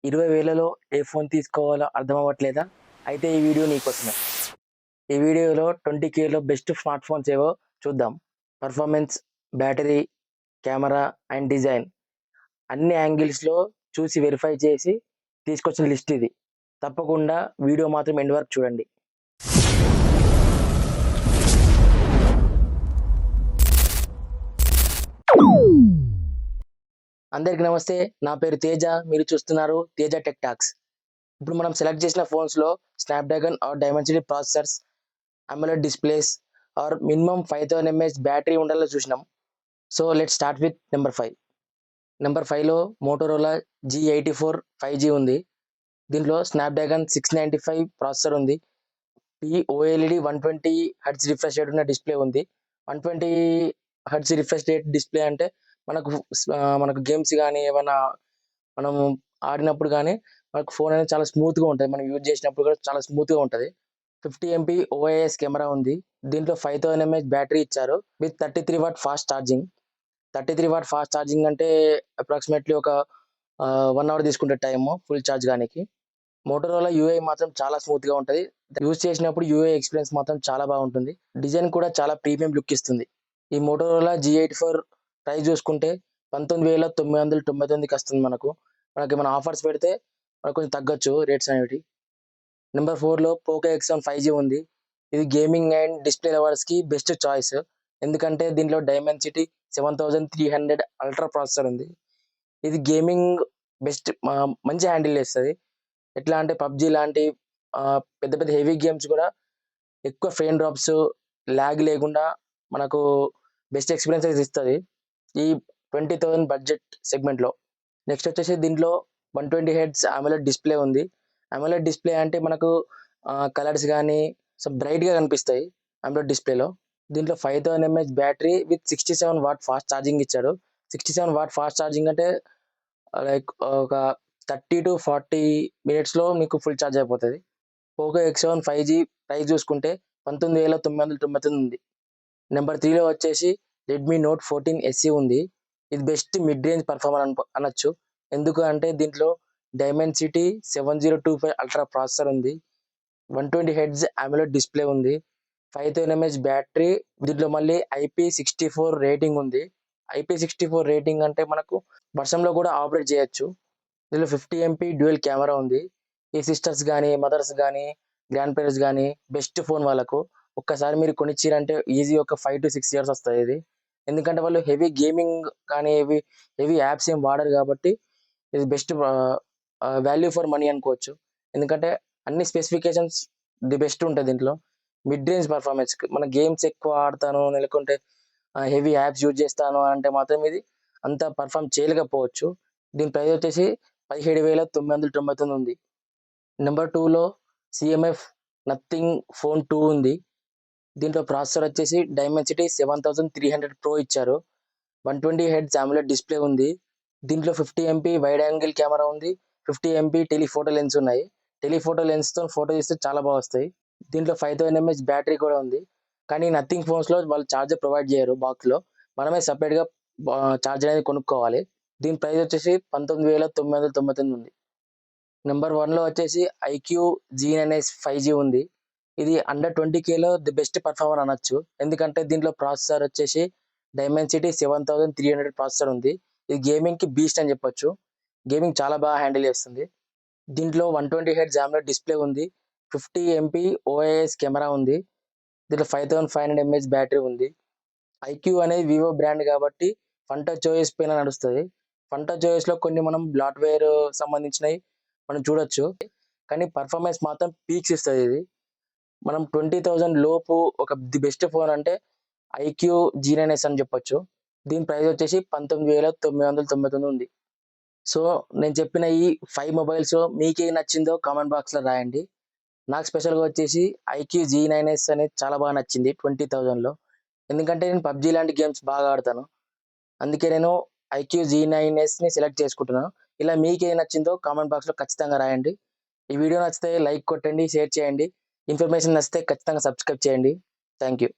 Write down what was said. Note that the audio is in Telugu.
20,000లో ఏ ఫోన్ తీసుకోవాలో అర్థం అవ్వట్లేదా? అయితే ఈ వీడియో నీకోసమే. ఈ వీడియోలో 20,000లో బెస్ట్ స్మార్ట్ ఫోన్స్ ఏవో చూద్దాం. Performance, battery, camera and design అన్ని యాంగిల్స్‌లో చూసి వెరిఫై చేసి తీసుకొచ్చిన లిస్ట్ ఇది. తప్పకుండా వీడియో మాత్రం ఎండ్ వరకు చూడండి. అందరికీ నమస్తే. నా పేరు తేజ. మీరు చూస్తున్నారు తేజ టెక్ టాక్స్. ఇప్పుడు మనం సెలెక్ట్ చేసిన ఫోన్స్‌లో Snapdragon or Dimensity processors, AMOLED displays or minimum 5000 mAh battery ఉండాలో చూసినాం. So let's start with number 5. Number 5లో మోటోరోలా G84 5G ఉంది. దీంట్లో స్నాప్‌డ్రాగన్ 695 ప్రాసెసర్ ఉంది. OLED 120 హెర్ట్జ్ రిఫ్రెష్ రేట్ ఉన్న డిస్ప్లే ఉంది. 120 హెర్ట్జ్ రిఫ్రెష్ రేట్ డిస్ప్లే అంటే మనకు గేమ్స్ గానీ ఏమన్నా మనం ఆడినప్పుడు గానీ మనకు ఫోన్ అనేది చాలా స్మూత్‌గా ఉంటది. మనం యూజ్ చేసినప్పుడు కూడా చాలా స్మూత్‌గా ఉంటది. 50 ఎంపీ OIS కెమెరా ఉంది. దీంట్లో 5000 ఎంఏహెచ్ బ్యాటరీ ఇచ్చారు with 33 watt fast charging. 33 watt fast charging అంటే అప్రాక్సిమేట్‌లీ ఒక 1 అవర్ తీసుకుంటది టైము ఫుల్ ఛార్జ్ గానికి. మోటోరోలా యూఐ మాత్రం చాలా స్మూత్‌గా ఉంటది. యూజ్ చేసినప్పుడు యూఐ ఎక్స్‌పీరియన్స్ మాత్రం చాలా బాగుంటుంది. డిజైన్ కూడా చాలా ప్రీమియం లుక్ ఇస్తుంది. ఈ మోటోరోలా G84 ప్రైస్ చూసుకుంటే 19,999కి వస్తుంది మనకు. మనకేమైనా ఆఫర్స్ పెడితే మనకు కొంచెం తగ్గొచ్చు రేట్స్ అనేవి. నెంబర్ 4లో పోకో X1 5G ఉంది. ఇది గేమింగ్ అండ్ డిస్ప్లే లవర్స్‌కి బెస్ట్ చాయిస్. ఎందుకంటే దీంట్లో డైమెన్సిటీ 7300 అల్ట్రా ప్రాసెసర్ ఉంది. ఇది గేమింగ్ బెస్ట్ మంచి హ్యాండిల్ చేస్తది. ఎట్లా అంటే పబ్‌జీ లాంటి పెద్ద పెద్ద హెవీ గేమ్స్ కూడా ఎక్కువ ఫ్రేమ్ డ్రాప్స్, ల్యాగ్ లేకుండా మనకు బెస్ట్ ఎక్స్‌పీరియన్స్ ఇస్తది. ఈ 20,000 బడ్జెట్ సెగ్మెంట్‌లో. నెక్స్ట్ వచ్చేసి దీంట్లో 120 హెర్ట్జ్ అమోలెడ్ డిస్ప్లే ఉంది. అమోలెడ్ డిస్ప్లే అంటే మనకు కలర్స్ గానీ బ్రైట్‌గా కనిపిస్తాయి అమోలెడ్ డిస్ప్లేలో. దీంట్లో 5000 mAh battery with 67 what fast charging ఇచ్చాడు. 67 వాట్ ఫాస్ట్ ఛార్జింగ్ అంటే లైక్ ఒక 30-40 మినిట్స్‌లో మీకు ఫుల్ ఛార్జ్ అయిపోతది. పోకో X1 5G ప్రైస్ చూసుకుంటే 19,999 ఉంది. నెంబర్ 3లో వచ్చేసి రెడ్మీ నోట్ 14 SE ఉంది. ఇది బెస్ట్ మిడ్ రేంజ్ పర్ఫార్మర్ అనొచ్చు. ఎందుకు అంటే దీంట్లో డైమెన్సిటీ 7025 అల్ట్రా ప్రాసెసర్ ఉంది. 120 హెర్ట్జ్ అమోలెడ్ డిస్ప్లే ఉంది. 5000 ఎంఏహెచ్ బ్యాటరీ. దీంట్లో మళ్ళీ IP64 రేటింగ్ ఉంది. IP64 రేటింగ్ అంటే మనకు వర్షంలో కూడా ఆపరేట్ చేయొచ్చు. దీంట్లో 50 ఎంపీ డ్యూయల్ కెమెరా ఉంది. ఈ సిస్టర్స్ గానీ, మదర్స్ గానీ, గ్రాండ్ పేరెంట్స్ గానీ బెస్ట్ ఫోన్ వాళ్ళకు. ఒక్కసారి మీరు కొనిచ్చిరంటే ఈజీ ఒక 5-6 ఇయర్స్ వస్తది ఇది. ఎందుకంటే వాళ్ళు హెవీ గేమింగ్ కానీ హెవీ యాప్స్ ఏం వాడరు కాబట్టి ఇది బెస్ట్ వాల్యూ ఫర్ మనీ అనుకోవచ్చు. ఎందుకంటే అన్ని స్పెసిఫికేషన్స్ ది బెస్ట్ ఉంటది దీంట్లో. మిడ్ రేంజ్ పర్ఫార్మెన్స్ మన గేమ్స్ ఎక్కువ ఆడతాను లేకుంటే హెవీ యాప్స్ యూజ్ చేస్తాను అంటే మాత్రం ఇది అంత పర్ఫార్మ్ చేయలేకపోవచ్చు. దీని ప్రైస్ వచ్చేసి 17,999 ఉంది. నెంబర్ 2లో CMF నథింగ్ ఫోన్ 2 ఉంది. దీంట్లో ప్రాసెసర్ వచ్చేసి డైమెన్సిటీ 7300 ప్రో ఇచ్చారు. 120 హెర్ట్జ్ అమోలెడ్ డిస్ప్లే ఉంది. దీంట్లో 50 ఎంపీ వైడ్ యాంగిల్ కెమెరా ఉంది. 50 ఎంపీ టెలిఫోటో లెన్స్ ఉన్నాయి. టెలిఫోటో లెన్స్‌తో ఫోటో తీస్తే చాలా బాగా వస్తాయి. దీంట్లో 5000 ఎంఏహెచ్ బ్యాటరీ కూడా ఉంది. కానీ నథింగ్ ఫోన్స్‌లో వాళ్ళు చార్జర్ ప్రొవైడ్ చేయరు బాక్స్‌లో. మనమే సెపరేట్‌గా చార్జర్ అనేది కొనుక్కోవాలి. దీని ప్రైస్ వచ్చేసి 19,999 ఉంది. నెంబర్ 1లో వచ్చేసి ఐక్యూ G9s 5G ఉంది. ఇది అండర్ 20,000లో ది బెస్ట్ పర్ఫార్మర్ అనొచ్చు. ఎందుకంటే దీంట్లో ప్రాసెసర్ వచ్చేసి డైమెన్సిటీ 7300 ప్రాసెసర్ ఉంది. ఇది గేమింగ్‌కి బీస్ట్ అని చెప్పొచ్చు. గేమింగ్ చాలా బాగా హ్యాండిల్ చేస్తుంది. దీంట్లో 120 హెర్ట్జ్ అమోలెడ్ డిస్ప్లే ఉంది. 50 ఎంపీ OIS కెమెరా ఉంది. దీంట్లో 5500 ఎంఏహెచ్ బ్యాటరీ ఉంది. ఐక్యూ అనేది వివో బ్రాండ్ కాబట్టి ఫన్ టచ్ OS పైన నడుస్తది. ఫన్ టచ్ OSలో కొన్ని మనం బ్లాట్‌వేర్ సంబంధించినవి మనం చూడొచ్చు. కానీ పర్ఫార్మెన్స్ మాత్రం పీక్స్ ఇస్తది ఇది. మనం 20,000 లోపు ఒక ది బెస్ట్ ఫోన్ అంటే ఐక్యూ G9s అని చెప్పొచ్చు. దీని ప్రైస్ వచ్చేసి 19,999 ఉంది. సో నేను చెప్పిన ఈ 5 మొబైల్స్‌లో మీకేది నచ్చిందో కామెంట్ బాక్స్‌లో రాయండి. నాకు స్పెషల్‌గా వచ్చేసి ఐక్యూ G9s అనేది చాలా బాగా నచ్చింది 20,000లో. ఎందుకంటే నేను పబ్‌జీ లాంటి గేమ్స్ బాగా ఆడతాను. అందుకే నేను ఐక్యూ G9sని సెలెక్ట్ చేసుకుంటున్నాను. ఇలా మీకేది నచ్చిందో కామెంట్ బాక్స్‌లో ఖచ్చితంగా రాయండి. ఈ వీడియో నచ్చితే లైక్ కొట్టండి, షేర్ చేయండి. ఇన్ఫర్మేషన్ నచ్చితే ఖచ్చితంగా సబ్స్క్రైబ్ చేయండి. Thank you.